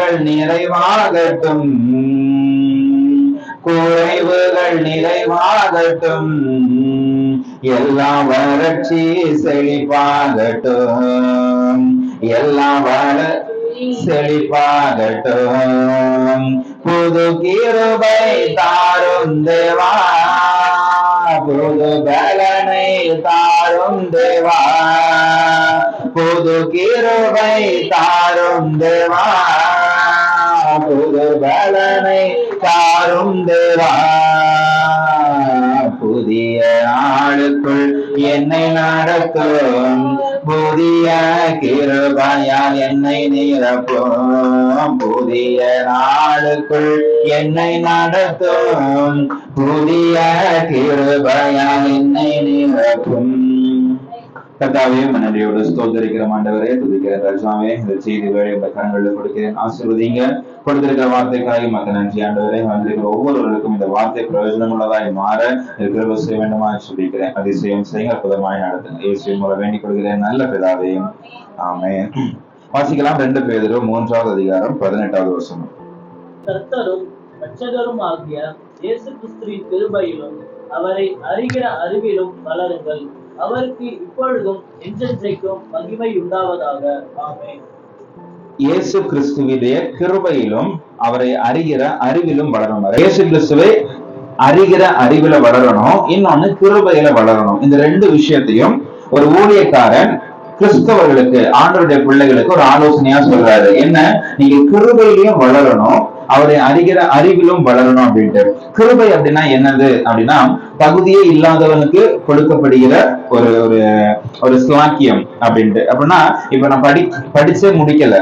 குறைவுகள் நிறைவாகட்டும், குறைவுகள் நிறைவாகட்டும், எல்லாம் வறட்சி செழிப்பாகட்டும், எல்லாம் செழிப்பாகட்டும். புது கிருபை தாரும் தேவா, புது பலனை தாரும் தேவா, புது கிருபை தாரும் தேவா, புது பலனை தாரும் தேவா. புதிய ஆளுக்குள் என்னை நடத்தும், புதிய கிருபையால் என்னை நிரப்பும், புதிய நாளுக்குள் என்னை நடத்தும், புதிய கிருபையால் என்னை நிரப்பும். கர்த்தாவே, நன்றியோடு ஸ்தோத்திரிக்கிற ஆண்டவரே, துதிக்கிற கர்த்தாவே, இந்த செய்தி வேலை உங்க கரங்களில் கொடுக்கிறேன், ஆசீர்வதிங்க. கொடுத்திருக்கிற வார்த்தைக்காக மக்கள் நன்றி ஆண்டவரே. வந்திருக்கிற ஒவ்வொருவருக்கும் இந்த வார்த்தை பிரயோஜனம் உள்ளதாய் மாற இருக்கிற செய்ய வேண்டுமா சொல்லிக்கிறேன். அதிசயம் செய்ய அற்புதமாய் நடத்துங்க. இயேசுவின் மூலம் வேண்டிக் கொள்கிறேன் நல்ல பிதாவே, ஆமென். வாசிக்கலாம் 2 பேதுரு 3வது அதிகாரம் 18வது வசனம். கர்த்தரும் இரட்சகரும் ஆகிய இயேசு கிறிஸ்துவின் கிருபையிலும் அவரை அறிகிற அறிவிலும் வளருங்கள். அவருக்கு இப்பொழுதும் என்றென்றைக்கும் மகிமை உண்டாவதாக. ஆமென். இயேசு கிறிஸ்துவிடைய கிருபையிலும் அவரை அறிகிற அறிவிலும் வளரணும். இயேசு கிறிஸ்துவை அறிகிற அறிவில வளரணும், இன்னொன்னு கிருபையில வளரணும். இந்த 2 விஷயத்தையும் ஒரு ஊழியக்காரன் கிறிஸ்தவர்களுக்கு, ஆண்டவருடைய பிள்ளைகளுக்கு ஒரு ஆலோசனையா சொல்றாரு. என்ன? நீங்க கிருபையிலையும் வளரணும், அவரை அறிகிற அறிவிலும் வளரணும் அப்படின்ட்டு. கிருபை அப்படின்னா என்னது அப்படின்னா, தகுதியே இல்லாதவனுக்கு கொடுக்கப்படுகிற ஒரு ஒரு ஒரு ஸ்லாக்கியம் அப்படின்ட்டு. அப்படின்னா, இப்ப நான் படிச்சே முடிக்கல,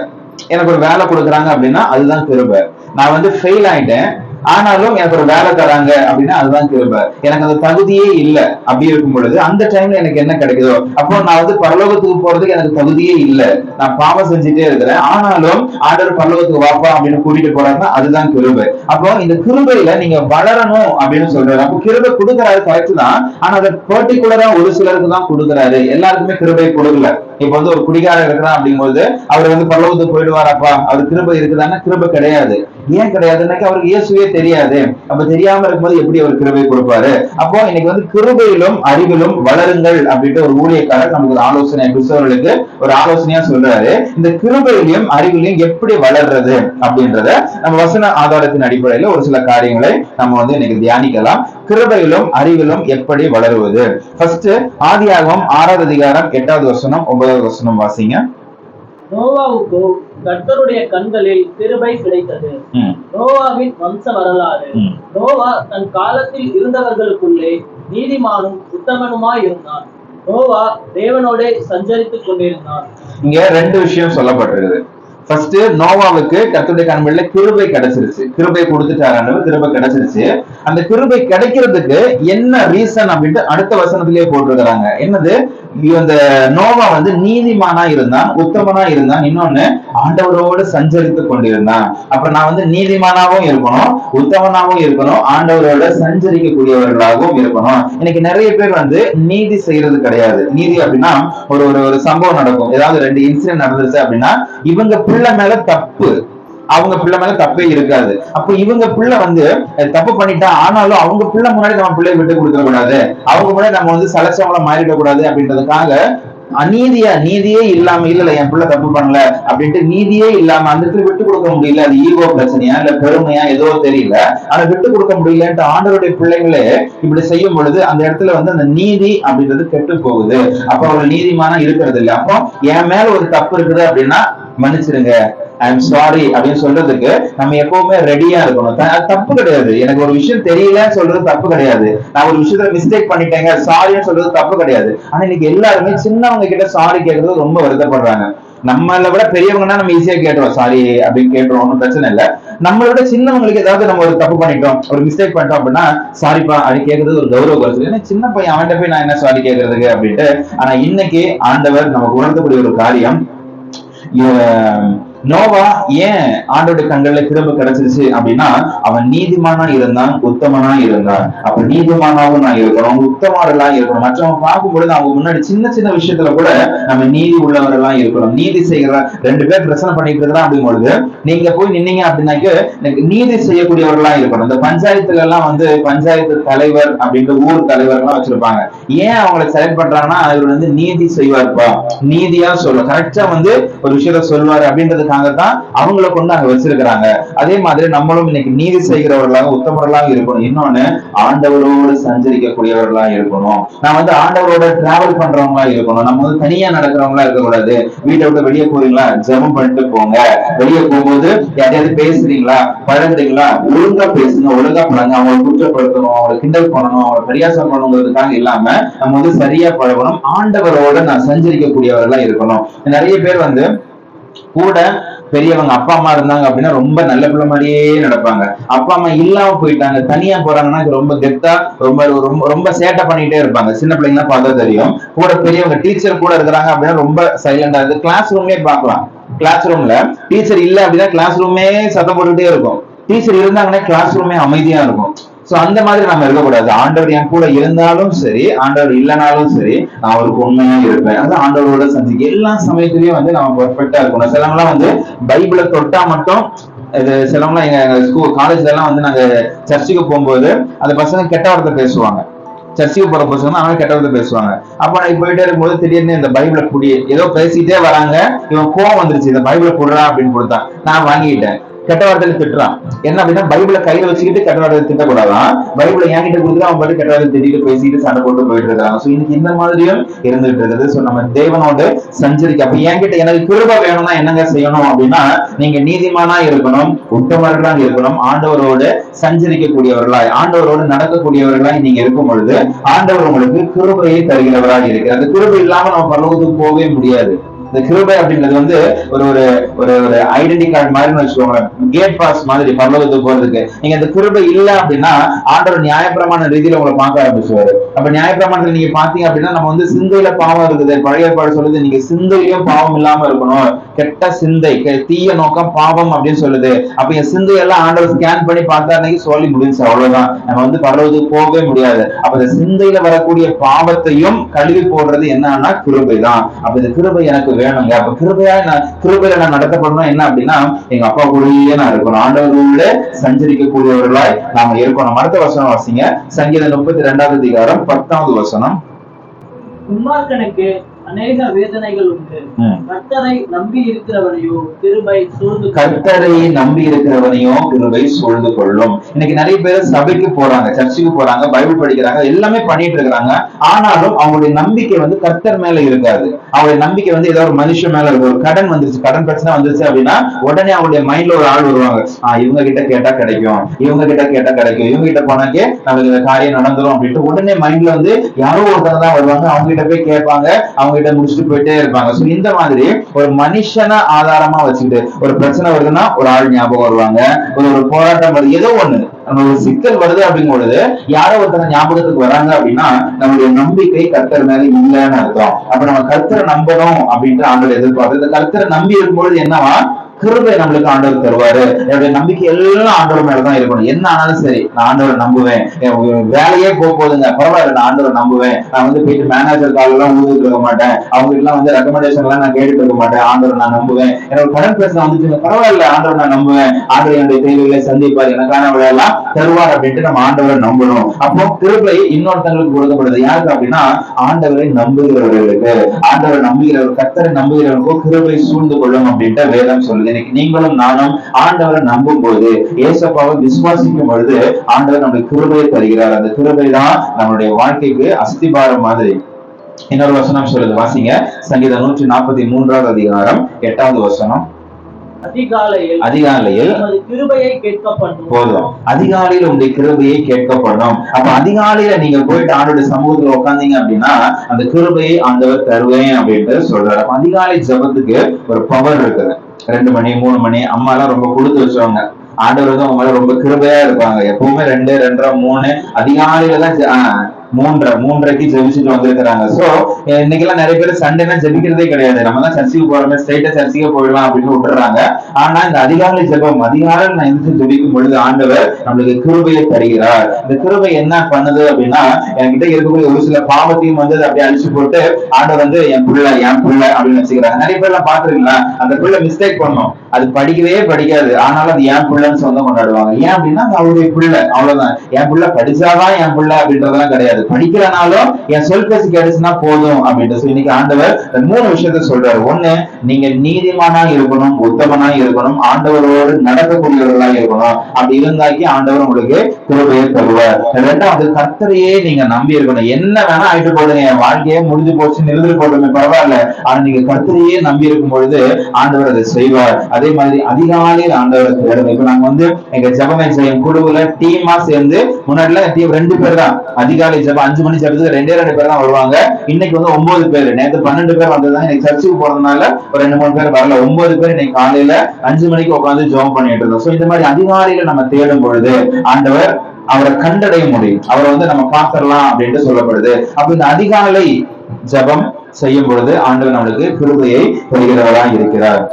எனக்கு ஒரு வேலை கொடுக்குறாங்க அப்படின்னா அதுதான் கிருபை. நான் ஃபெயில் ஆயிட்டேன், ஆனாலும் எனக்கு ஒரு வேலை தராங்க அப்படின்னா அதுதான் கிருபை. எனக்கு அந்த தகுதியே இல்லை அப்படி இருக்கும் பொழுது அந்த டைம்ல எனக்கு என்ன கிடைக்குதோ, அப்போ நான் பரலோகத்துக்கு போறதுக்கு எனக்கு தகுதியே இல்லை, நான் பாவம் செஞ்சுட்டே இருக்கிறேன், ஆனாலும் ஆண்டவர் பரலோகத்துக்கு வாப்பா அப்படின்னு கூட்டிட்டு போறாருன்னா அதுதான் கிருபை. அப்போ இந்த கிருபையில நீங்க வளரணும் அப்படின்னு சொல்றாரு. அப்போ கிருபை கொடுக்குறாரு, கரெக்ட் தான், ஆனா அதை பர்டிகுலரா ஒரு சிலருக்கு தான் கொடுக்குறாரு, எல்லாருக்குமே கிருபை கொடுக்கல. இப்ப ஒரு குடிகாரர் இருக்கிறான் அப்படிங்கும்போது அவர் பரலோகத்துக்கு போயிடுவாராப்பா, அவர் கிருபை இருக்குதான்னா கிருபை கிடையாது. ஏன் கிடையாதுன்னாக்க அவருக்கு இயேசுவே தெரியாது. அப்ப தெரியாம இருக்கும்போது எப்படி அவர் கிருபை கொடுப்பாரு? அப்போ இன்னைக்கு கிருபையிலும் அறிவிலும் வளருங்கள் அப்படின்ட்டு ஒரு ஊழியக்காரர் நமக்கு ஒரு ஆலோசனை, கிறிஸ்தவர்களுக்கு ஒரு ஆலோசனையா சொல்றாரு. இந்த கிருபையிலும் அறிவிலையும் எப்படி வளர்றது அப்படின்றத நம்ம வசன ஆதாரத்தின் அடிப்படையில ஒரு சில காரியங்களை நம்ம இன்னைக்கு தியானிக்கலாம். கிருபையிலும் அறிவிலும் எப்படி வளருவது? ஃபர்ஸ்ட் ஆதியாகமம் 6வது அதிகாரம் 8வது வசனம் 9வது வசனம் வாசிங்க. நோவாவுக்கு கர்த்தருடைய கண்களில் கிருபை கிடைத்தது. நோவாவின் வம்ச வரலாறு. நோவா தன் காலத்தில் இருந்தவர்களுக்குள்ளே நீதிமானும் உத்தமனுமாய் இருந்தான். நோவா தேவனோட சஞ்சரித்துக் கொண்டிருந்தான். இங்க 2 விஷயம் சொல்லப்பட்டிருக்குது. ஃபர்ஸ்ட், நோவாவுக்கு கர்த்தருடைய கண்களில கிருபை கிடைச்சிருச்சு, கிருபை கொடுத்துட்டாரு, கிருபை கிடைச்சிருச்சு. அந்த கிருபை கிடைக்கிறதுக்கு என்ன ரீசன் அப்படின்ட்டு அடுத்த வசனத்திலேயே போட்டிருக்கிறாங்க. என்னது? இந்த நோவா நீதிமானா இருந்தான், உத்தமனா இருந்தான், இன்னொன்னு ஆண்டவரோடு சஞ்சரித்து கொண்டிருந்தான். அப்ப நான் நீதிமானாவும் இருக்கணும், உத்தமனாவும் இருக்கணும், ஆண்டவரோட சஞ்சரிக்கக்கூடியவர்களாகவும் இருக்கணும். இன்னைக்கு நிறைய பேர் நீதி செய்யறது கிடையாது. நீதி அப்படின்னா ஒரு சம்பவம் நடக்கும், ஏதாவது 2 இன்சிடென்ட் நடந்துருச்சு அப்படின்னா இவங்க பிள்ளை மேல தப்பு, அவங்க பிள்ளை மேல தப்பே இருக்காது. அப்ப இவங்க பிள்ளை தப்பு பண்ணிட்டா, ஆனாலும் அவங்க பிள்ளை முன்னாடி நம்ம பிள்ளையை விட்டு கொடுக்க கூடாது, அவங்க முன்னாடி நம்ம சலச்சவங்கள மாறிட கூடாது அப்படின்றதுக்காக நீதியே இல்லாம, இல்ல என் பிள்ளை தப்பு பண்ணல அப்படின்ட்டு நீதியே இல்லாம அந்த இடத்துல விட்டு கொடுக்க முடியல. அது ஈகோ பிரச்சனையா இல்ல பெருமையா ஏதோ தெரியல, ஆனா விட்டு கொடுக்க முடியலன்ட்டு ஆண்டவருடைய பிள்ளைங்களே இப்படி செய்யும் பொழுது அந்த இடத்துல அந்த நீதி அப்படின்றது கெட்டு போகுது. அப்ப அவங்க நீதிமானா இருக்கிறது இல்லை. அப்போ என் மேல ஒரு தப்பு இருக்குது அப்படின்னா மன்னிச்சிருங்க, ஐ எம் சாரி அப்படின்னு சொல்றதுக்கு நம்ம எப்பவுமே ரெடியா இருக்கணும். தப்பு கிடையாது, எனக்கு ஒரு விஷயம் தெரியலன்னு சொல்றது தப்பு கிடையாது, நான் ஒரு விஷயத்துல மிஸ்டேக் பண்ணிட்டேங்க சாரின்னு சொல்றது தப்பு கிடையாது. ஆனா இன்னைக்கு எல்லாருமே சின்னவங்க கிட்ட சாரி கேட்கறது ரொம்ப வருத்தப்படுறாங்க. நம்மளை விட பெரியவங்கன்னா நம்ம ஈஸியா கேட்டுருவோம், சாரி அப்படின்னு கேட்டுருவோம், ஒன்றும் பிரச்சனை இல்லை. நம்மளை விட சின்னவங்களுக்கு ஏதாவது நம்ம ஒரு தப்பு பண்ணிட்டோம், ஒரு மிஸ்டேக் பண்ணிட்டோம் அப்படின்னா சாரிப்பா அப்படின்னு கேட்கறது ஒரு கௌரவ குறைச்சல். ஏன்னா சின்ன பையன், அவன்கிட்ட போய் நான் என்ன சாரி கேட்கறதுக்கு அப்படின்ட்டு. ஆனா இன்னைக்கு ஆண்டவர் நமக்கு உணர்த்தக்கூடிய ஒரு காரியம், நோவா ஏன் ஆண்டோடைய கண்கள்ல கிருபை கிடைச்சிருச்சு அப்படின்னா, அவன் நீதிமானா இருந்தான், உத்தமனா இருந்தான். அப்ப நீதிமானாவும் நான் இருக்கணும், உத்தமரெல்லாம் இருக்கணும். மற்றவங்க பார்க்கும் பொழுது அவங்க முன்னாடி சின்ன சின்ன விஷயத்துல கூட நம்ம நீதி உள்ளவரெல்லாம் இருக்கணும். நீதி செய்கிற 2 பேர் பிரச்சனை பண்ணிட்டு இருக்கிறான் அப்படிங்கும் பொழுது நீங்க போய் நின்னீங்க அப்படின்னாக்க எனக்கு நீதி செய்யக்கூடியவர்களா இருக்கணும். இந்த பஞ்சாயத்துல எல்லாம் வந்து பஞ்சாயத்து தலைவர் அப்படின்ற ஊர் தலைவர் எல்லாம் வச்சிருப்பாங்க. ஏன் அவங்களை செலக்ட் பண்றாங்கன்னா, இவர் வந்து நீதி செய்வார்ப்பா, நீதியா சொல்ல கரெக்டா வந்து ஒரு விஷயத்த சொல்வாரு அப்படின்றதுக்காகத்தான் அவங்களை கொண்டு அங்க வச்சிருக்கிறாங்க. அதே மாதிரி நம்மளும் இன்னைக்கு நீதி செய்கிறவர்களாக உத்தமர்களாக இருக்கணும். இன்னொன்னு, ஆண்டவரோடு சஞ்சரிக்கக்கூடியவர்களா இருக்கணும். நான் வந்து ஆண்டவரோட டிராவல் பண்றவங்களா இருக்கணும். நம்ம வந்து தனியா நடக்கிறவங்களா இருக்கக்கூடாது. வீட்டை விட்டு வெளியே போறீங்களா, ஜெபம் பண்ணிட்டு போங்க. வெளியே போகும்போது யாரையாவது பேசுறீங்களா, பழகுறீங்களா, ஒழுங்கா பேசுங்க, ஒழுங்கா பழங்க. அவங்களை குற்றப்படுத்தணும், அவங்களை கிண்டல் பண்ணணும், அவங்களை பரியாசம் பண்ணணுங்கிறதுக்காக இல்லாம நம்ம வந்து சரியா பழகணும். ஆண்டவரோட நான் சஞ்சரிக்கக்கூடியவர்களா இருக்கணும். நிறைய பேர் வந்து கூட பெரியவங்க அப்பா அம்மா இருந்தாங்க அப்படின்னா ரொம்ப நல்ல பிள்ளை மாதிரியே நடப்பாங்க. அப்பா அம்மா இல்லாம போயிட்டாங்க, தனியா போறாங்கன்னா ரொம்ப கெத்தா ரொம்ப ரொம்ப ரொம்ப சேட்டை பண்ணிட்டே இருப்பாங்க. சின்ன பிள்ளைங்க பார்த்தா தெரியும். கூட பெரியவங்க டீச்சர் கூட இருக்கிறாங்க அப்படின்னா ரொம்ப சைலண்டா இருக்கு. கிளாஸ் ரூம்லயே பார்க்கலாம். கிளாஸ் ரூம்ல டீச்சர் இல்ல அப்படின்னா கிளாஸ் ரூமே சத்தம் போட்டுட்டே இருக்கும். டீச்சர் இருந்தாங்கன்னா கிளாஸ் ரூமே அமைதியா இருக்கும். சோ அந்த மாதிரி நம்ம இருக்கக்கூடாது. ஆண்டவர் என் கூட இருந்தாலும் சரி, ஆண்டவர் இல்லைனாலும் சரி, நான் அவருக்கு உண்மையா இருப்பேன். அது ஆண்டவரோட சந்திக்க எல்லா சமயத்திலயும் வந்து நம்ம பெர்ஃபெக்டா இருக்கணும். சிலவங்கலாம் வந்து பைபிளை தொட்டா மட்டும் இது, சிலவங்கலாம் எங்க ஸ்கூல் காலேஜ்ல எல்லாம் வந்து நாங்க சர்ச்சுக்கு போகும்போது அந்த பசங்க கெட்ட வார்த்தை பேசுவாங்க. சர்ச்சுக்கு போற பசங்க அவங்க கெட்ட வார்த்தை பேசுவாங்க. அப்ப நான் போயிட்டே இருக்கும்போது திடீர்னு இந்த பைபிளை புடி ஏதோ பேசிட்டே வராங்க, இவன் கோவம் வந்துருச்சு, இந்த பைபிளை புடுறா அப்படின்னு கொடுத்தான். நான் வாங்கிட்டேன். கெட்ட வார்த்தையில திட்டுறான். என்ன அப்படின்னா, பைபிளை கையில வச்சுக்கிட்டு கெட்ட வார்த்தை திட்டக்கூடாதான். பைபிளை என்கிட்ட கொடுத்துட்டு அவன் பாட்டு கெட்ட வார்த்தை திட்டிட்டு பேசிட்டு சண்டை போட்டு போயிட்டு இருக்காங்க. சோ இன்னைக்கு இந்த மாதிரியும் இருந்துட்டு இருக்குது. சோ நம்ம தேவனோட சஞ்சரிக்க அப்ப என்கிட்ட எனக்கு கிருபை வேணும்னா என்னங்க செய்யணும் அப்படின்னா, நீங்க நீதிமானா இருக்கணும், உத்தமர்களா இருக்கணும், ஆண்டவரோடு சஞ்சரிக்கக்கூடியவர்களாய் ஆண்டவரோடு நடக்கக்கூடியவர்களாய் நீங்க இருக்கும் பொழுது ஆண்டவர் உங்களுக்கு கிருபையை தருகிறவராக இருக்கிறார். அந்த கிருபை இல்லாம நம்ம பரலோகத்துக்கு போகவே முடியாது. இந்த கிருபை அப்படின்றது வந்து ஒரு ஒரு ஒரு ஒரு ஐடென்டி கார்டு மாதிரி வச்சுக்கோங்க, கேட் பாஸ் மாதிரி பரலோகத்துக்கு போறதுக்கு. நீங்க இந்த கிருபை இல்ல அப்படின்னா ஆண்டவர் நியாயப்பிரமாண ரீதியில உங்களை பார்க்க ஆரம்பிச்சுவாரு. அப்ப நியாயப்பிரமாணத்துல நீங்க பாத்தீங்க அப்படின்னா நம்ம வந்து சிந்தையில பாவம் இருக்குது. பழைய ஏற்பாடு சொல்லுது நீங்க சிந்தையிலும் பாவம் இல்லாம இருக்கணும். கெட்ட சிந்தை, தீய நோக்கம் பாவம் அப்படின்னு சொல்லுது. அப்ப என் சிந்தையெல்லாம் ஆண்டவர் ஸ்கேன் பண்ணி பார்த்தா அன்னைக்கு சொல்லி முடிஞ்சு, அவ்வளவுதான். நம்ம வந்து பரலோகத்துக்கு போகவே முடியாது. அப்ப இந்த சிந்தையில வரக்கூடிய பாவத்தையும் கழுவி போடுறது என்னன்னா கிருபை தான். அப்ப இந்த கிருபை எனக்கு வேணுங்க. அப்ப கிருபையில நான் நடத்தப்படணும். என்ன அப்படின்னா, எங்க அப்பா கூடயே நான் இருக்கணும், ஆண்டவர்களோட சஞ்சரிக்கக்கூடியவர்களாய் நாம இருக்கணும். அடுத்த வசனம் வாசிங்க. சங்கீதம் 32வது அதிகாரம் 10வது வசனம். துன்மார்க்கனுக்கு அநேக வேதனைகள் உண்டு, கர்த்தரை நம்பி இருக்கிறவனையோ கிருபை சூழ்ந்து கர்த்தரை நம்பி இருக்கிறவனையோ கிருபை சூழ்ந்து கொள்ளும். இன்னைக்கு நிறைய பேர் சபைக்கு போறாங்க, சர்ச்சுக்கு போறாங்க, பைபிள் படிக்கிறாங்க, எல்லாமே பண்ணிட்டு இருக்கிறாங்க. ஆனாலும் அவங்களுடைய நம்பிக்கை வந்து கர்த்தர் மேல இருக்காது. அவங்களுடைய நம்பிக்கை வந்து ஏதோ ஒரு மனுஷன் மேல இருக்கு. ஒரு கடன் வந்துருச்சு, கடன் பிரச்சனை வந்துருச்சு அப்படின்னா உடனே அவங்களுடைய மைண்ட்ல ஒரு ஆள் வருவாங்க. இவங்க கிட்ட கேட்டா கிடைக்கும், இவங்க கிட்ட கேட்டா கிடைக்கும், இவங்க கிட்ட போனாக்கே நமக்கு இந்த காரியம் நடந்துரும் அப்படின்ட்டு உடனே மைண்ட்ல வந்து யாரோ ஒருத்தர் தான் வருவாங்க. அவங்க கிட்ட போய் கேட்பாங்க, அவங்க கிட்ட முடிச்சுட்டு போயிட்டே இருப்பாங்க. சோ இந்த மாதிரி ஒரு மனுஷனை ஆதாரமா வச்சுக்கிட்டு ஒரு பிரச்சனை வருதுன்னா ஒரு ஆள் ஞாபகம் வருவாங்க, ஒரு போராட்டம் வருது, ஏதோ ஒண்ணு நம்ம ஒரு சிக்கல் வருது அப்படிங்கும் பொழுது யாரோ ஒருத்தர் ஞாபகத்துக்கு வராங்க அப்படின்னா நம்மளுடைய நம்பிக்கை கர்த்தர் மேல இல்லைன்னு அர்த்தம். அப்ப நம்ம கர்த்தரை நம்பணும் அப்படின்ட்டு ஆண்டவர் எதிர்பார்த்து இந்த கர்த்தரை நம்பி இருக்கும்பொழுது என்னவா கிருபை நம்மளுக்கு ஆண்டவர் தருவாரு. என்னுடைய நம்பிக்கை எல்லாம் ஆண்டவர் மேலதான் இருக்கணும். என்ன ஆனாலும் சரி நான் ஆண்டவரை நம்புவேன். வேலையே போகுதுங்க, பரவாயில்ல, நான் ஆண்டவரை நம்புவேன். நான் வந்து போயிட்டு மேனேஜர் கால் எல்லாம் ஊதிட்டு இருக்க மாட்டேன், அவங்க எல்லாம் வந்து ரெக்கமெண்டேஷன் எல்லாம் நான் கேட்டுட்டு இருக்க மாட்டேன். ஆண்டவர் நான் நம்புவேன். என்னோட கடன் பிரச்சனை வந்துச்சுங்க, பரவாயில்ல, ஆண்டவர் நான் நம்புவேன். ஆண்டவர் என்னுடைய தேவைகளை சந்திப்பார், எனக்கான விளையெல்லாம் தருவார் அப்படின்ட்டு நம்ம ஆண்டவரை நம்பணும். அப்போ கிருபை இன்னொருத்தங்களுக்கு கொடுக்கப்படுது. யாருக்கு அப்படின்னா ஆண்டவரை நம்புகிறவர்களுக்கு. ஆண்டவரை நம்புகிறவர், கர்த்தரை நம்புகிறவர்களுக்கோ கிருபை சூழ்ந்து கொள்ளும் அப்படின்ட்டு வேதம் சொல்லுது. நீங்களும் நானும் ஆண்டவரை நம்பும் போது, ஏசப்பாவை விசுவாசிக்கும் பொழுது ஆண்டவர் நம்மளுக்கு கிருபையை தருகிறார். அந்த கிருபை தான் நம்மளுடைய வாழ்க்கைக்கு அஸ்திபாரம் மாதிரி. இன்னொரு வசனம் சொல்லுது, வாசிங்க. சங்கீதம் 143வது அதிகாரம் 8வது வசனம். அதிகாலையில் கிருபையை கேட்கப்படும். போதும், அதிகாலையில் உங்களுடைய கிருபையை கேட்கப்படும். அப்ப அதிகாலையில நீங்க போயிட்டு ஆண்டோட சமூகத்துல உட்காந்தீங்க அப்படின்னா அந்த கிருபையை ஆண்டவர் தருவேன் அப்படின்ட்டு சொல்றாரு. அப்ப அதிகாலை ஜபத்துக்கு ஒரு பவர் இருக்குது. 2 மணி 3 மணி அம்மா எல்லாம் ரொம்ப கொடுத்து வச்சவங்க. ஆண்டவர் வந்து அவங்க மேல ரொம்ப கிருபையா இருப்பாங்க. எப்பவுமே 2, 2:30, 3 அதிகாலையில தான் மூன்றரைக்கு ஜெபிச்சுட்டு வந்திருக்கிறாங்க. சோ இன்னைக்கு எல்லாம் நிறைய பேர் சண்டேனா ஜெபிக்கிறதே கிடையாது. நம்ம தான் சர்ச்சுக்கு போறோமே, ஸ்ட்ரைட்டா சர்ச்சுக்கே போயிடலாம் அப்படின்னு விட்டுறாங்க. ஆனா இந்த அதிகாலை ஜெபம், அதிகாலை நான் எந்திரிச்சு ஜெபிக்கும் பொழுது ஆண்டவர் நம்மளுக்கு கிருபையை தருகிறார். இந்த கிருபை என்ன பண்ணுது அப்படின்னா, என்கிட்ட இருக்கக்கூடிய ஒரு சில பாவத்தையும் வந்து அப்படியே அழிச்சு போட்டு ஆண்டவர் வந்து என் பிள்ளை அப்படின்னு வச்சுக்கிறாங்க. நிறைய பேர் எல்லாம் பாத்துருக்கீங்களா, அந்த பிள்ளை மிஸ்டேக் பண்ணும், அது படிக்கவே படிக்காது, ஆனாலும் அது என் பிள்ளைன்னு சொந்தம் கொண்டாடுவாங்க. ஏன் அப்படின்னா அவருடைய பிள்ளை, அவ்வளவுதான். என் பிள்ளை படிச்சாதான் என் பிள்ளை அப்படின்றதெல்லாம் கிடையாது, படிக்கிறனாலும் என் சொல் பேசி கிடைச்சுன்னா போதும் அப்படின்ட்டு. இன்னைக்கு ஆண்டவர் 3 விஷயத்த சொல்றாரு. ஒண்ணு, நீங்க நீதிமானா இருக்கணும், உத்தமனா இருக்கணும், ஆண்டவரோடு நடக்கக்கூடியவர்களா இருக்கணும். அப்படி இருந்தாக்கி ஆண்டவர் உங்களுக்கு கிருபையை தருவார். 2வது, கர்த்தரையே நீங்க நம்பி இருக்கணும். என்ன வேணா ஆயிட்டு போடுங்க, என் வாழ்க்கையே முடிஞ்சு போச்சு, நிறுத்தி போடுமே பரவாயில்ல, ஆனா நீங்க கர்த்தரையே நம்பி இருக்கும் பொழுது ஆண்டவர் அதை செய்வார். அதே மாதிரி அதிகாலையில் ஆண்டவர் தேடணும். இப்ப நாங்க வந்து எங்க ஜெபமே செய்யும் குழுவுல டீமா சேர்ந்து, முன்னாடில 2 பேர் தான் அதிகாலை ஜெபம், 5 மணி ஜெபத்துக்கு 2 பேர் தான் வருவாங்க. இன்னைக்கு வந்து 9 பேர், நேற்று 12 பேர் வந்ததுதான். இன்னைக்கு சர்ச்சுக்கு போறதுனால ஒரு 2-3 பேர் வரல. 9 பேர் இன்னைக்கு காலையில 5 மணிக்கு உட்காந்து ஜெபம் பண்ணிட்டு இருந்தோம். சோ இந்த மாதிரி அதிகாலையில நம்ம தேடும் பொழுது ஆண்டவர் அவரை கண்டடைய முடியும், அவரை வந்து நம்ம பார்த்திடலாம் அப்படின்ட்டு சொல்லப்படுது. அப்ப இந்த அதிகாலை ஜெபம் செய்யும் பொழுது ஆண்டவர் நம்மளுக்கு கிருபையை தருகிறவரா இருக்கிறார்.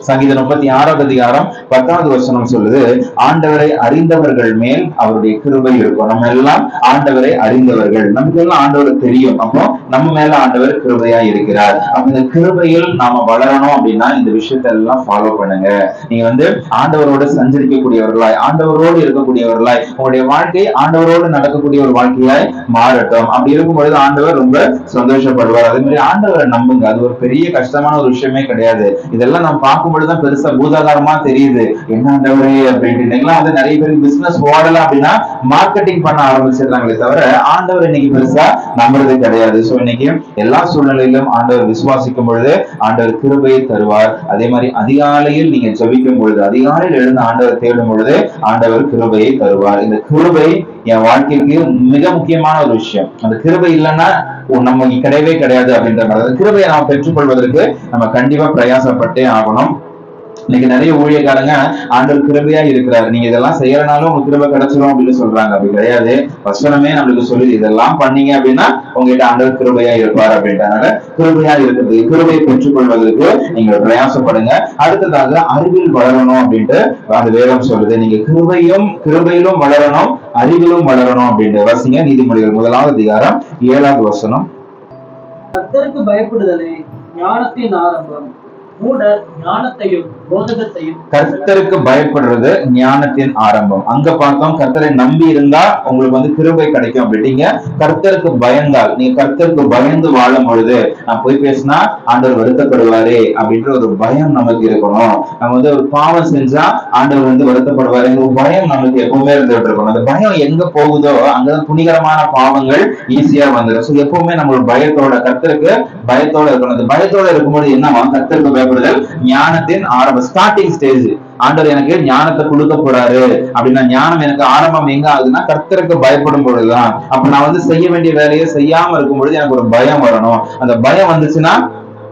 சங்கீதம் 36வது அதிகாரம் 10வது வசனம் சொல்லுது, ஆண்டவரை அறிந்தவர்கள் மேல் அவருடைய கிருபை இருக்கும். நம்ம எல்லாம் ஆண்டவரை அறிந்தவர்கள், நமக்கு எல்லாம் ஆண்டவர் தெரியும். அப்போ நம்ம மேல ஆண்டவர் கிருபையா இருக்கிறார். அப்ப இந்த கிருபையில் நாம வளரணும் அப்படின்னா இந்த விஷயத்த எல்லாம் ஃபாலோ பண்ணுங்க. நீங்க வந்து ஆண்டவரோடு சஞ்சரிக்கக்கூடியவர்களாய், ஆண்டவரோடு இருக்கக்கூடியவர்களாய், உங்களுடைய வாழ்க்கை ஆண்டவரோடு நடக்கக்கூடிய ஒரு வாழ்க்கையாய் மாறட்டும். அப்படி இருக்கும் பொழுது ஆண்டவர் ரொம்ப சந்தோஷப்படுவார். அதே மாதிரி ஆண்டவரை நம்புங்க. அது ஒரு பெரிய கஷ்டமான ஒரு விஷயமே கிடையாது. இதெல்லாம் நம்ம பார்க்கும்பொழுதுதான் பெருசா பூதாகாரமா தெரியுது, என்ன ஆண்டவரே அப்படின்ட்டு. இன்னைக்கெல்லாம் வந்து நிறைய பேருக்கு பிசினஸ் ஓடலாம் அப்படின்னா மார்க்கெட்டிங் பண்ண ஆரம்பிச்சிடுறாங்களே தவிர ஆண்டவர் இன்னைக்கு பெருசா நம்புறது கிடையாது. சோ இன்னைக்கு எல்லா சூழ்நிலையிலும் ஆண்டவர் விசுவாசிக்கும் பொழுது ஆண்டவர் கிருபையை தருவார். அதே மாதிரி அதிகாலையில் நீங்க ஜெபிக்கும் பொழுது, அதிகாலையில் எழுந்து ஆண்டவர் தேடும் பொழுது ஆண்டவர் கிருபையை தருவார். இந்த கிருபை என் வாழ்க்கைக்கு மிக முக்கியமான ஒரு விஷயம். அந்த கிருபை இல்லைன்னா நமக்கு கிடையவே கிடையாது அப்படின்ற மாதிரி. கிருபையை நாம் பெற்றுக்கொள்வதற்கு நம்ம கண்டிப்பா பிரயாசப்பட்டே ஆகணும். இன்னைக்கு நிறைய ஊழியக்காரங்க ஆண்டவர் கிருபையா இருக்கிறாரு, நீங்க இதெல்லாம் செய்யறனாலும் உங்களுக்கு கிருபை கிடைச்சிடும் அப்படின்னு சொல்றாங்க. அப்படி கிடையாது. வசனமே நம்மளுக்கு சொல்லுது, இதெல்லாம் பண்ணீங்க அப்படின்னா உங்ககிட்ட ஆண்டவர் கிருபையா இருப்பார் அப்படின்றனால கிருபையா இருக்கிறது, கிருபையை பெற்றுக்கொள்வதற்கு நீங்க பிரயாசப்படுங்க. அடுத்ததாக அறிவில் வளரணும் அப்படின்ட்டு அந்த வேதம் சொல்லுது. நீங்க கிருபையிலும் வளரணும், அறிவிலும் வளரணும் அப்படின்ட்டு. வாசிங்க நீதிமொழிகள் 1வது அதிகாரம் 7வது வசனம். கர்த்தருக்கு பயப்படுதலே ஞானத்தின் ஆரம்பம், மூடர் ஞானத்தையும் போதகத்தையும். கர்த்தருக்கு பயப்படுறது ஞானத்தின் ஆரம்பம். அங்க பார்த்தோம், கர்த்தரை நம்பி இருந்தா உங்களுக்கு வந்து கிருபை கிடைக்கும் அப்படிட்டீங்க. கர்த்தருக்கு பயந்தால், நீங்க கர்த்தருக்கு பயந்து வாழும் பொழுது, நான் போய் பேசினா ஆண்டவர் வருத்தப்படுவாரே அப்படின்ற ஒரு பயம் நமக்கு இருக்கணும். நம்ம வந்து ஒரு பாவம் செஞ்சா ஆண்டவர் வந்து வருத்தப்படுவாரு, ஒரு பயம் நமக்கு எப்பவுமே இருந்துட்டு இருக்கணும். அந்த பயம் எங்க போகுதோ அங்கதான் துணிகரமான பாவங்கள் ஈஸியா வந்துடும். ஸோ எப்பவுமே நம்ம பயத்தோட, கர்த்தருக்கு பயத்தோட இருக்கணும். அந்த பயத்தோட இருக்கும்போது என்னவா, கர்த்தருக்கு பயப்படுதல் ஞானத்தின் ஆரம்பம், ஸ்டார்டிங் ஸ்டேஜ். ஆண்டவர் எனக்கு ஞானத்தை கொடுக்க போறாரு அப்படின்னா, ஞானம் எனக்கு ஆரம்பம் எங்க ஆகுதுன்னா கர்த்தருக்கு பயப்படும் பொழுதுதான். அப்ப நான் வந்து செய்ய வேண்டிய வேலையை செய்யாம இருக்கும் பொழுது எனக்கு ஒரு பயம் வரணும். அந்த பயம் வந்துச்சுன்னா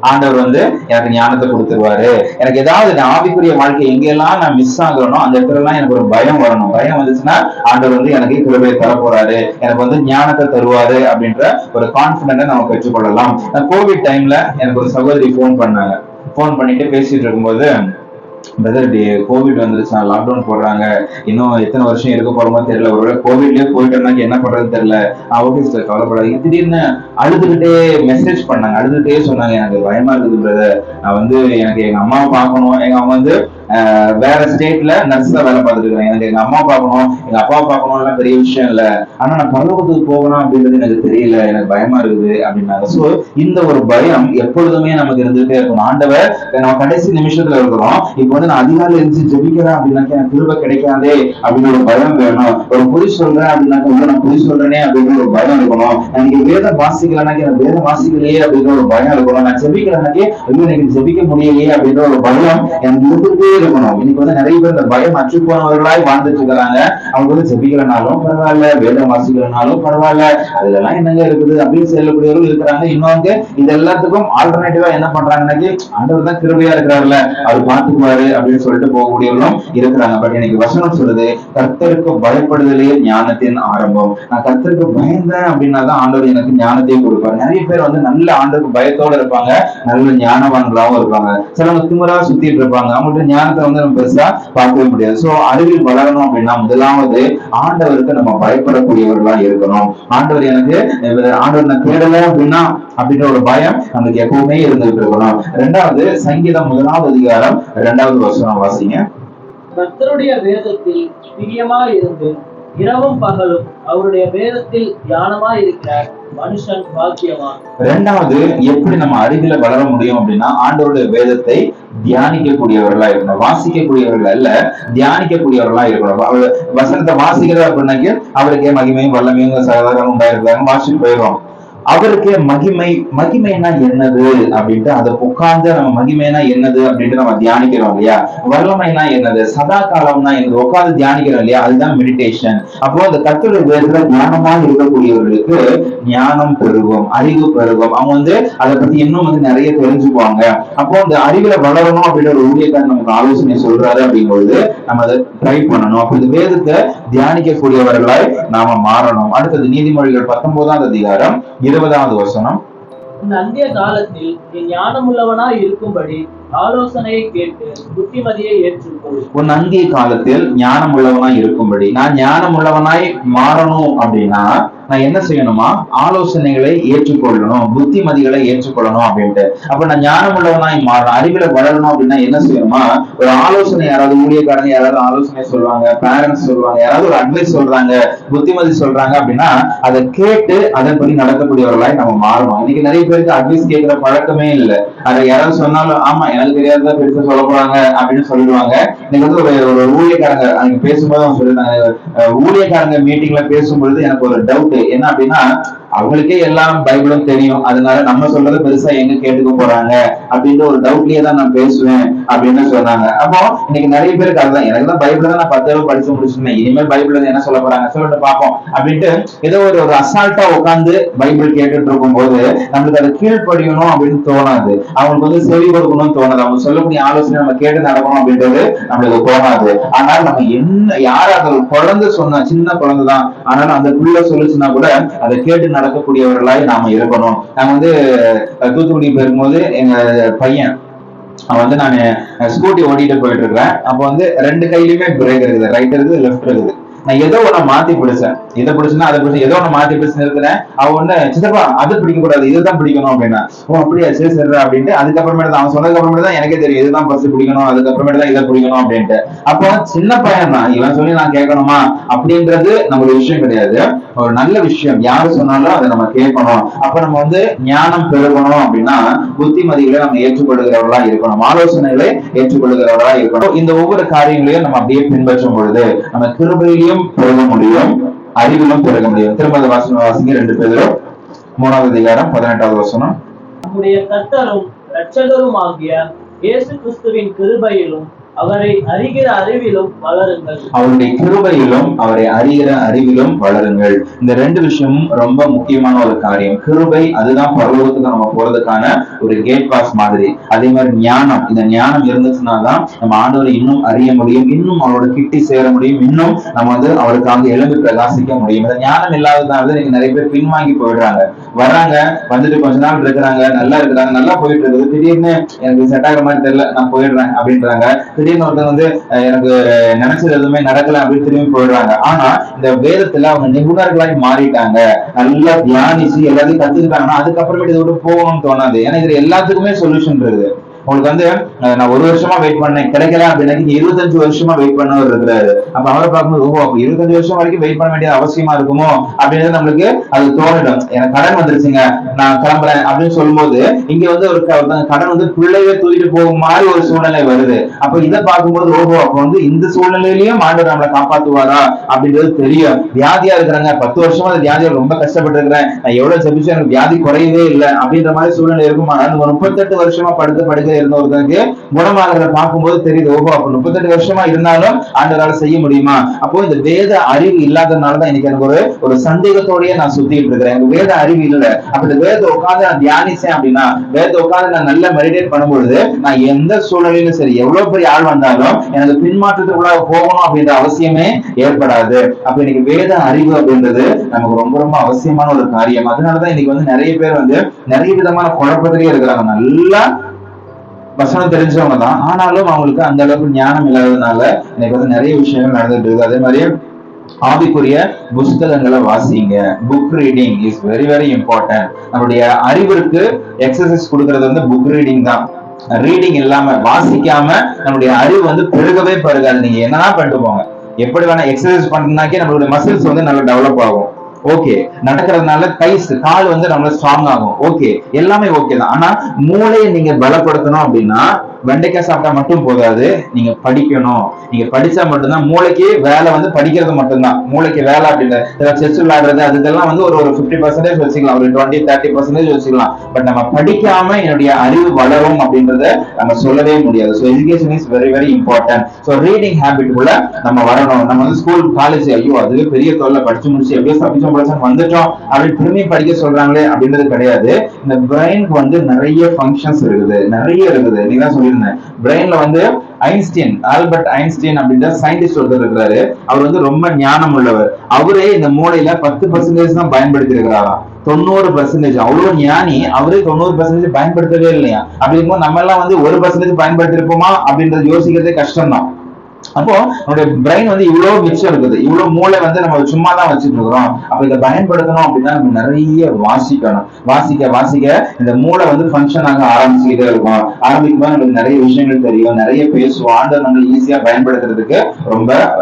ஆண்டவர் வந்து எனக்கு ஞானத்தை கொடுத்துருவாரு. எனக்கு ஏதாவது ஆவிக்குரிய வாழ்க்கை எங்கெல்லாம் நான் மிஸ் ஆகணும் அந்த இடத்துல எல்லாம் எனக்கு ஒரு பயம் வரணும். பயம் வந்துச்சுன்னா ஆண்டவர் வந்து எனக்கு கிருபையை தர போறாரு, எனக்கு வந்து ஞானத்தை தருவாரு அப்படின்ற ஒரு கான்பிடன்ட நம்ம பெற்றுக்கொள்ளலாம். கோவிட் டைம்ல எனக்கு ஒரு சகோதரி போன் பண்ணாங்க. போன் பண்ணிட்டு பேசிட்டு இருக்கும்போது, பிரதர் கோவிட் வந்துருச்சா, லாக்டவுன் போடுறாங்க, இன்னும் எத்தனை வருஷம் இருக்க போறோமோ தெரியல, ஒருவேளை கோவிட்லயே போயிட்டோம்னா என்ன பண்றது தெரியல, ஓகே சார் கவலைப்படாது. திடீர்னு அழுதுகிட்டே மெசேஜ் பண்ணாங்க, அழுதுகிட்டே சொன்னாங்க, எனக்கு பயமா இருக்குது பிரதர், நான் வந்து எனக்கு எங்க அம்மாவை பார்க்கணும், அவங்க வந்து வேற ஸ்டேட்ல நர்ஸா வேலை பார்த்துட்டு இருக்காங்க, எனக்கு எங்க அம்மா பார்க்கணும் எங்க அப்பாவை பார்க்கணும் எல்லாம் பெரிய விஷயம் இல்ல, ஆனா நான் பரலோகத்துக்கு போகணும் அப்படின்றது எனக்கு தெரியல, எனக்கு பயமா இருக்குது அப்படின்னாங்க. சோ இந்த ஒரு பயம் எப்பொழுதுமே நமக்கு இருந்துகிட்டே இருக்கும். ஆண்டவர் நம்ம கடைசி நிமிஷத்துல இருக்கிறோம், இப்ப வந்து நான் அதிகாலையில இருந்து ஜெபிக்கிறேன் அப்படின்னாக்க எனக்கு கிருபை கிடைக்காதே அப்படின்னு ஒரு பயம் வேணும். ஒரு பொய் சொல்றேன் அப்படின்னாக்க நான் பொய் சொல்றேனே அப்படின்னு ஒரு பயம் இருக்கணும். எனக்கு வேதம் வாசிக்க வாசிக்கலனாக்கி எனக்கு வேதம் வாசிக்கலையே அப்படின்ற ஒரு பயம் இருக்கணும். நான் ஜெபிக்கலனாக்கி ஐயோ எனக்கு ஜெபிக்க முடியலையே அப்படின்ற ஒரு பயம் எனக்கு இருந்துகிட்டே இருக்கணும். இன்னைக்கு வந்து நிறைய பேர் இந்த பயம் அற்று போனவர்களாய் வாழ்ந்துட்டு இருக்கிறாங்க. அவங்க வந்து ஜெபிக்கலனாலும் பரவாயில்ல, வேதம் வாசிக்கலனாலும் பரவாயில்ல, அதுல என்னங்க இருக்குது அப்படின்னு சொல்லக்கூடியவர்கள் இருக்கிறாங்க. இன்னொன்று இது எல்லாத்துக்கும் ஆல்டர்னேட்டிவா என்ன பண்றாங்கன்னாக்கி ஆண்டவர் தான் கிருபையா இருக்கிறாருல, அவர் பார்த்துக்குவாரு அப்படின்னு சொல்லிட்டு போகக்கூடியவர்களும் இருக்கிறாங்க. பட் எனக்கு வசனம் சொல்லுது, கர்த்தருக்கு பயப்படுதலே ஞானத்தின் ஆரம்பம். நான் கர்த்தருக்கு பயந்தேன் அப்படின்னா தான் ஆண்டவர் எனக்கு ஞானத்தையும் கொடுப்பாரு. நிறைய பேர் வந்து நல்ல ஆண்டவருக்கு பயத்தோட இருப்பாங்க, நல்ல ஞானவான்களாகவும் இருப்பாங்க. சிலவங்க திமிரா சுத்திட்டு இருப்பாங்க, அவங்கள்ட்ட ஞானத்தை வந்து நம்ம பெருசா பார்க்கவே முடியாது. சோ அறிவில் வளரணும் அப்படின்னா முதலாவது ஆண்டவருக்கு நம்ம பயப்படக்கூடியவர்களா இருக்கணும். ஆண்டவர் எனக்கு ஆண்டவர் நான் தேடல அப்படின்னா அப்படின்ற ஒரு பயம் நமக்கு எப்பவுமே இருந்துகிட்டு இருக்கணும். ரெண்டாவது சங்கீதம் 1வது அதிகாரம் 2வது வசனம் வாசிங்க. கர்த்தருடைய வேதத்தில் பிரியமாய் இருந்து இரவும் பகலும் அவருடைய வேதத்தில் தியானமாய் இருக்கிறார் மனுஷன் பாக்கியவான். ரெண்டாவது எப்படி நம்ம அறிவில வளர முடியும் அப்படின்னா ஆண்டவருடைய வேதத்தை தியானிக்கக்கூடியவர்களா இருக்கணும். வாசிக்கக்கூடியவர்கள் அல்ல, தியானிக்கக்கூடியவர்களா இருக்கணும். வசனத்தை வாசிக்கிறதா அப்படின்னாக்க அவருக்கே மகிமையும் வல்லமையும் சகோதரம் உண்டாயிருக்காங்க, வாசிட்டு போயிடுவோம். அவருக்கே மகிமைனா என்னது அப்படின்ட்டு அதை உட்கார்ந்து நம்ம மகிமைனா என்னது அப்படின்ட்டு நம்ம தியானிக்கிறோம் இல்லையா. வல்லமைனா என்னது, சதா காலம்னா என்னது, உட்கார்ந்து தியானிக்கிறோம் இல்லையா, அதுதான் மெடிடேஷன். அப்போ அந்த கர்த்தருடைய வேதத்துல ஞானமாக இருக்கக்கூடியவர்களுக்கு ஞானம் பெருகும், அறிவு பெருகும். அவங்க வந்து அதை பத்தி இன்னும் வந்து நிறைய தெரிஞ்சுக்குவாங்க. அப்போ அந்த அறிவுல வளரணும் அப்படின்ற ஒரு ஊழியக்காரர் நமக்கு ஆலோசனை சொல்றாரு அப்படிங்கும்போது நம்ம அதை ட்ரை பண்ணணும். அப்ப இந்த வேதத்தை தியானிக்கக்கூடியவர்களாய் நாம மாறணும். அடுத்தது நீதிமொழிகள் 19வது அதிகாரம் 20வது வசனம். அந்திய காலத்தில் நீ ஞானமுள்ளவனாய் இருக்கும்படி ஆலோசனையை கேட்டு புத்திமதியை ஏற்றுக்கொள். உன் அந்திய காலத்தில் ஞானம் உள்ளவனாய் இருக்கும்படி, நான் ஞானம் உள்ளவனாய் மாறணும் அப்படின்னா நான் என்ன செய்யணுமா, ஆலோசனைகளை ஏற்றுக்கொள்ளணும், புத்திமதிகளை ஏற்றுக்கொள்ளணும் அப்படின்ட்டு. அப்ப நான் ஞானம் உள்ளவனாய் மாறணும், அறிவில வளரணும் அப்படின்னா என்ன செய்யணுமா, ஒரு ஆலோசனை யாராவது ஊழியக்காரங்க யாராவது ஆலோசனை சொல்லுவாங்க, பேரண்ட்ஸ் சொல்லுவாங்க, யாராவது ஒரு அட்வைஸ் சொல்றாங்க, புத்திமதி சொல்றாங்க அப்படின்னா அதை கேட்டு அதன்படி நடக்கக்கூடியவர்களாய் நம்ம மாறணும். இன்னைக்கு நிறைய பேருக்கு அட்வைஸ் கேட்கிற பழக்கமே இல்லை. அதை யாராவது சொன்னாலும் ஆமா எனக்கு தெரியாத பெருசா சொல்ல போறாங்க அப்படின்னு சொல்லிடுவாங்க. இன்னைக்கு வந்து ஒரு ஊழியக்காரங்க அங்க பேசும்போது அவங்க சொல்லிருந்தாங்க, ஊழியக்காரங்க மீட்டிங்ல பேசும்பொழுது எனக்கு ஒரு டவுட் என்ன அப்படின்னா, அவங்களுக்கே எல்லாம் பைபிளும் தெரியும், அதனால நம்ம சொல்றதை பெருசா எங்க கேட்டுக்க போறாங்க அப்படின்ற ஒரு டவுட்லயே தான் நான் பேசுவேன் அப்படின்னு சொன்னாங்க. அப்போ இன்னைக்கு நிறைய பேருக்கு அதுதான், எனக்கு தான் பைபிள் தான் நான் 10 தடவை படிச்சு முடிச்சுட்டேன், இனிமேல் பைபிள் என்ன சொல்ல போறாங்க சொல்லிட்டு பார்ப்போம் அப்படின்ட்டு ஏதோ ஒரு அசால்ட்டா உட்காந்து பைபிள் கேட்டுட்டு இருக்கும் போது நம்மளுக்கு அதை கீழ்ப்படியணும் அப்படின்னு தோணாது, அவங்களுக்கு வந்து செவி கொடுக்கணும்னு தோணாது, அவங்க சொல்லக்கூடிய ஆலோசனை நம்ம கேட்டு நடக்கணும் அப்படின்றது நம்மளுக்கு தோணாது. ஆனால் நம்ம என்ன யார் அதை குழந்தை சொன்னா, சின்ன குழந்தை தான், ஆனாலும் அந்த பிள்ளை சொல்லுச்சுன்னா கூட அதை கேட்டு நடக்கக்கூடியவர்களாய் நாம இருக்கணும். நாங்க வந்து தூத்துக்குடி போகும்போது எங்க பையன் அவன் வந்து நான் ஸ்கூட்டி ஓட்டிட்டு போயிட்டு இருக்கிறேன். அப்போ வந்து 2 கையிலுமே பிரேக் இருக்குது, ரைட் இருக்குது லெஃப்ட் இருக்குது. நான் ஏதோ ஒண்ணு மாத்தி பிடிச்சேன், இதை பிடிச்சுன்னா அதை பிடிச்சு ஏதோ ஒண்ணு மாத்தி பிடிச்சு இருக்கிறேன். அவன் ஒண்ணு சித்தப்பா அது பிடிக்க கூடாது இதுதான் பிடிக்கணும் அப்படின்னா, ஓ அப்படியா சரி சரி அப்படின்ட்டு அதுக்கப்புறமேட்டு தான் அவன் சொன்னதுக்கு அப்புறமேட்டு தான் எனக்கே தெரியும் இதுதான் ஃபர்ஸ்ட் பிடிக்கணும், அதுக்கப்புறமேட்டு தான் இதை பிடிக்கணும் அப்படின்ட்டு. அப்போ சின்ன பையன் தான், இவன் சொல்லி நான் கேட்கணுமா அப்படின்றது நம்மளுடைய விஷயம் கிடையாது. ஒரு நல்ல விஷயம் யாரு சொன்னாலும் அதை நம்ம கேட்கணும். அப்ப நம்ம வந்து ஞானம் பெருகணும் அப்படின்னா புத்திமதிகளை நம்ம ஏற்றுக்கொள்கிறவர்களா இருக்கணும், ஆலோசனைகளை ஏற்றுக்கொள்கிறவர்களா இருக்கணும். இந்த ஒவ்வொரு காரியங்களையும் நம்ம அப்படியே பின்பற்றும் பொழுது நம்ம கிருபையிலையும் பெருக முடியும், அறிவிலும் பெருக முடியும். திரும்ப வாசிங்க 2 பேரும் 3வது அதிகாரம் 18வது வசனம். நம்முடைய கர்த்தரும் இரட்சகரும் ஆகிய இயேசு கிறிஸ்துவின் கிருபையிலும் அவரை அறிகிற அறிவிலும் வளருங்கள். அவருடைய கிருபையிலும் அவரை அறிகிற அறிவிலும் வளருங்கள். இந்த 2 விஷயமும் ரொம்ப முக்கியமான ஒரு காரியம். கிருபை அதுதான் பரலோகத்துக்கு நம்ம போறதுக்கான ஒரு கேட் பாஸ் மாதிரி. அதே மாதிரி ஞானம், இந்த ஞானம் இருந்துச்சுனாதான் நம்ம ஆண்டவரை இன்னும் அறிய முடியும், இன்னும் அவரோட கிட்டி சேர முடியும், இன்னும் நம்ம வந்து அவருக்காக எழுந்து பிரகாசிக்க முடியும். இந்த ஞானம் இல்லாததுனால இன்னைக்கு நிறைய பேர் பின்வாங்கி போயிடுறாங்க. வராங்க, வந்துட்டு கொஞ்ச நாள் இருக்கிறாங்க, நல்லா இருக்கிறாங்க, நல்லா போயிட்டு இருக்குது, திடீர்னு எனக்கு செட் ஆகிற மாதிரி தெரியல நான் போயிடுறேன் அப்படின்றாங்க. திடீர்னு ஒருத்தர் வந்து எனக்கு நினைச்சது எதுவுமே நடக்கல அப்படின்னு திரும்பி போயிடுறாங்க. ஆனா இந்த வேதத்துல அவங்க நிபுணர்களாய் மாறிட்டாங்க, நல்லா தியானிச்சு எல்லாத்தையும் கத்துக்கிட்டாங்கன்னா அதுக்கப்புறமேட்டு இதை விட்டு போகணும்னு தோணாது. ஏன்னா இதுல எல்லாத்துக்குமே சொல்யூஷன் இருக்குது. உங்களுக்கு வந்து நான் 1 வருஷமா வெயிட் பண்ணேன் கிடைக்கல அப்படின்னா 25 வருஷமா வெயிட் பண்ணவர் இருக்கிறாரு. அப்ப அவரை பார்க்கும்போது ஓஹோ அப்ப 25 வருஷம் வரைக்கும் வெயிட் பண்ண வேண்டிய அவசியமா இருக்குமோ அப்படின்றது நம்மளுக்கு அது தோணிடும். எனக்கு கடன் வந்துருச்சுங்க நான் கிளம்புறேன் அப்படின்னு சொல்லும்போது இங்க வந்து ஒரு கடன் வந்து பிள்ளைய தூக்கிட்டு போகும் மாதிரி ஒரு சூழ்நிலை வருது. அப்ப இதை பார்க்கும்போது ஓஹோ அப்ப வந்து இந்த சூழ்நிலையிலயும் ஆண்டவர் நம்மளை காப்பாத்துவாரா அப்படின்றது தெரியும். வியாதியா இருக்கிறாங்க 10 வருஷமா அந்த வியாதியை ரொம்ப கஷ்டப்பட்டு இருக்கிறேன், நான் எவ்வளவு ஜெபிச்சு எனக்கு வியாதி குறையவே இல்லை அப்படின்ற மாதிரி சூழ்நிலை இருக்கும். ஆனால் 38 வருஷமா படுக்க இருந்த ஒருத்தருக்கு குணமாகிறத பார்க்கும்போது தெரியுது ஓஹோ அப்ப 38 வருஷமா இருந்தாலும் ஆண்டவரால செய்ய முடியுமா. அப்போ இந்த வேத அறிவு இல்லாததுனாலதான் இன்னைக்கு எனக்கு ஒரு சந்தேகத்தோடய நான் சுத்திட்டு இருக்கிறேன். எனக்கு வேத அறிவு இல்லை. அப்ப இந்த வேதத்தை உட்காந்து நான் தியானிச்சேன் அப்படின்னா வேதத்தை உட்காந்து நான் நல்லா மெடிடேட் பண்ணும்பொழுது நான் எந்த சூழ்நிலையிலும் சரி எவ்வளவு பெரிய ஆள் வந்தாலும் எனக்கு பின்மாற்றத்துக்குள்ள போகணும் அப்படின்ற அவசியமே ஏற்படாது. அப்ப இன்னைக்கு வேத அறிவு அப்படின்றது நமக்கு ரொம்ப ரொம்ப அவசியமான ஒரு காரியம். அதனாலதான் இன்னைக்கு வந்து நிறைய பேர் வந்து நிறைய விதமான குழப்பத்திலேயே இருக்கிறாங்க. நல்லா வசனம் தெரிஞ்சவங்க தான், ஆனாலும் அவங்களுக்கு அந்த அளவுக்கு ஞானம் இல்லாததுனால இன்னைக்கு வந்து நிறைய விஷயங்கள் நடந்துட்டு இருக்கு. அதே மாதிரி ஆவிக்குரிய புஸ்தகங்களை வாசிங்க. Book reading is very very important. நம்மளுடைய அறிவிற்கு எக்ஸசைஸ் கொடுக்கறது வந்து புக் ரீடிங் தான். ரீடிங் இல்லாம வாசிக்காம நம்மளுடைய அறிவு வந்து பெருகவே பெருகாது. நீங்க என்னன்னா பண்ணிட்டு போங்க, எப்படி வேணா எக்ஸசைஸ் பண்ணாக்கே நம்மளுடைய மசில்ஸ் வந்து நல்லா டெவலப் ஆகும். ஓகே, நடக்கிறதுனால கால் வந்து நம்மள ஸ்ட்ராங் ஆகும். ஓகே, எல்லாமே ஓகே தான். ஆனா மூளையை நீங்க பலப்படுத்தணும் அப்படின்னா வெண்டைக்காய் சாப்பிட்டா மட்டும் போதாது, நீங்க படிக்கணும். நீங்க படிச்சா மட்டும்தான் மூளைக்கு வேலை வந்து படிக்கிறது மட்டும்தான் மூளைக்கு வேலை. அப்படின்ற செஸ் விளையாடுறது அதெல்லாம் வந்து ஒரு 50% வச்சுக்கலாம், ஒரு 20-30% வச்சுக்கலாம். பட் நம்ம படிக்காம என்னுடைய அறிவு வளரும் அப்படின்றத நம்ம சொல்லவே முடியாது. So education is very very important. So reading habit உள்ள நம்ம வரணும். நம்ம வந்து ஸ்கூல் காலேஜ் ஐயோ அதுவே பெரிய தொல்லை, படிச்சு முடிச்சு எப்படியோ சபிச்சோம் வந்துட்டோம் அப்படின்னு திரும்பி படிக்க சொல்றாங்களே அப்படின்றது கிடையாது. இந்த பிரெயினுக்கு வந்து நிறைய ஃபங்க்ஷன்ஸ் இருக்குது, நிறைய இருக்குது. நீங்க தான் சொல்லியிருந்தேன், பிரெயின்ல வந்து ஆல்பர்ட் ஐன்ஸ்டீன் அப்படின்ற சயின்டிஸ்ட் ஒருத்தர் இருக்கிறாரு. அவர் வந்து ரொம்ப ஞானம் உள்ளவர். அவரே இந்த மூளையில 10% தான் பயன்படுத்தி இருக்கிறாராம். 90% அவ்வளவு ஞானி, அவரே 90% பயன்படுத்தவே இல்லையா. அப்படி இருக்கும்போது நம்ம எல்லாம் வந்து 1% பயன்படுத்தி இருப்போமா அப்படின்றது யோசிக்கிறதே கஷ்டம் தான். அப்போ நம்மளுடைய பிரெயின் வந்து இவ்வளவு மிச்சம் இருக்குது, இவ்வளவு மூளை வந்து நம்ம சும்மா தான் வச்சுட்டு இருக்கிறோம். அப்ப இதை பயன்படுத்தணும் அப்படின்னா நம்ம நிறைய வாசிக்கணும். வாசிக்க இந்த மூளை வந்து ஃபங்க்ஷன் ஆக ஆரம்பிச்சுக்கிட்டே இருக்கும். ஆரம்பிக்கும்போது நம்மளுக்கு நிறைய விஷயங்கள் தெரியும், நிறைய பேசுவோம். ஆண்டவர் நம்ம ஈஸியா பயன்படுத்துறதுக்கு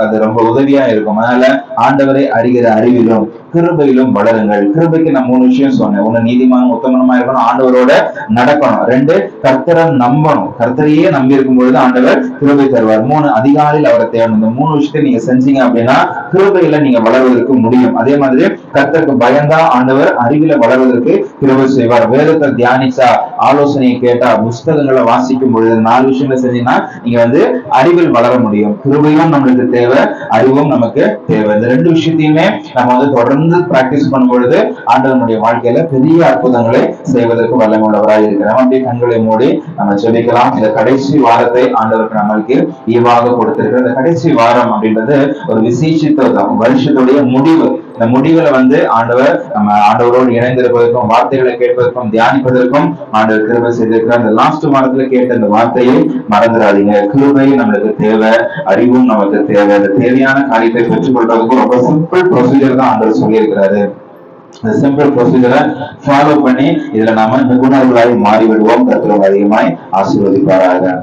அது ரொம்ப உதவியா இருக்கும். அதனால ஆண்டவரை அறிகிற அறிவிலும் கிருபையிலும் வளருங்கள். கிருபைக்கு நான் 3 விஷயம் சொன்னேன். 1 நீதிமானும் உத்தமனுமா இருக்கணும், ஆண்டவரோட நடக்கணும். 2 கர்த்தரை நம்பணும், கர்த்தரையே நம்பி இருக்கும் பொழுது ஆண்டவர் கிருபை தருவார். 3 அதிகாலையில் அவரை தேடணும். இந்த 3 விஷயத்தை நீங்க செஞ்சீங்க அப்படின்னா கிருபையில நீங்க வளர்வதற்கு முடியும். அதே மாதிரி கர்த்தருக்கு பயந்தா ஆண்டவர் அறிவில வளர்வதற்கு கிருபை செய்வார். வேதத்தை தியானிச்சா, ஆலோசனையை கேட்டா, புஸ்தகங்களை வாசிக்கும் பொழுது 4 விஷயங்களை செஞ்சீங்கன்னா நீங்க வந்து அறிவில் வளர முடியும். கிருபையும் நம்மளுக்கு தேவை, அறிவும் நமக்கு தேவை. இந்த 2 விஷயத்தையுமே நம்ம வந்து தொடர்ந்து பிராக்டிஸ் பண்ணும் பொழுது ஆண்டவர் நம்முடைய வாழ்க்கையில பெரிய அற்புதங்களை செய்வதற்கு வல்லமை உள்ளவராய் இருக்கிறார். அப்படியே கண்களை மூடி நம்ம ஜெபிக்கலாம். இந்த கடைசி வாரத்தை ஆண்டவருக்கு நம்மளுக்கு ஈவாக கொடுத்திருக்கிற இந்த கடைசி வாரம் அப்படின்றது ஒரு விசேஷித்தம், வருஷத்துடைய முடிவு. இந்த முடிவுல வந்து நம்ம ஆண்டவரோடு இணைந்திருப்பதற்கும் வார்த்தைகளை கேட்பதற்கும் தியானிப்பதற்கும் ஆண்டவர் கிருபை செய்திருக்கிற அந்த லாஸ்ட் வாரத்துல கேட்ட இந்த வார்த்தையை மறந்துடாதீங்க. கிருபை நம்மளுக்கு தேவை, அறிவும் நமக்கு தேவை. அந்த தேவையான காரியத்தை பெற்றுக் கொள்றதுக்கும் ரொம்ப சிம்பிள் ப்ரொசீஜர் தான் ஆண்டவர் சொல்லியிருக்கிறாரு. இந்த சிம்பிள் ப்ரொசீஜரை ஃபாலோ பண்ணி இதுல நாம நிபுணர்களாய் மாறிவிடுவோம். கர்த்தர் அதிகமாய் ஆசீர்வதிப்பாராக.